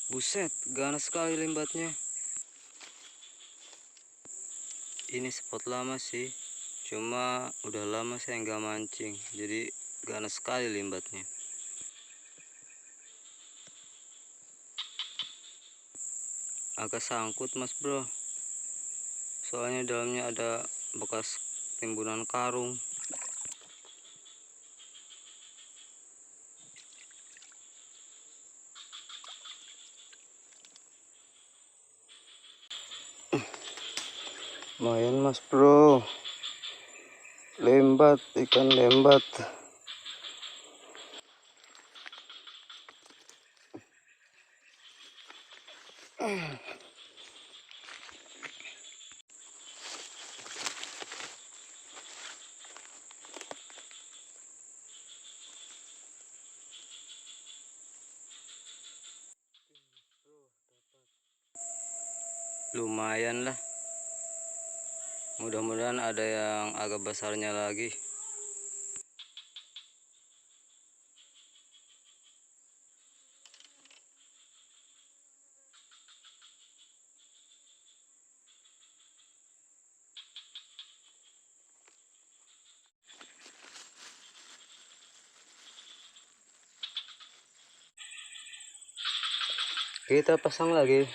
Buset, ganas sekali limbatnya. Ini spot lama sih, cuma udah lama saya nggak mancing, jadi ganas sekali limbatnya. Agak sangkut mas bro, soalnya dalamnya ada bekas timbunan karung. Lumayan mas bro, lembat, ikan lembat. Lumayan lah, mudah-mudahan ada yang agak besarnya lagi. Kita pasang lagi.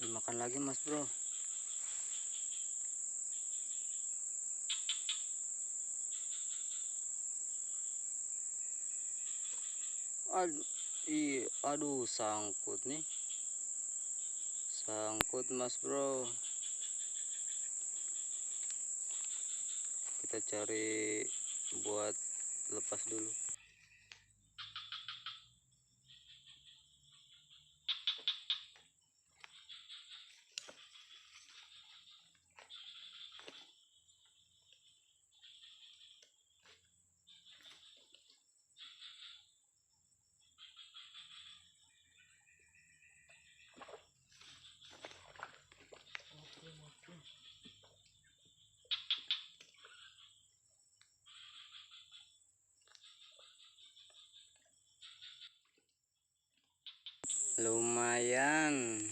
Dimakan lagi mas bro. Aduh, aduh sangkut nih, sangkut mas bro. Kita cari buat lepas dulu. Lumayan.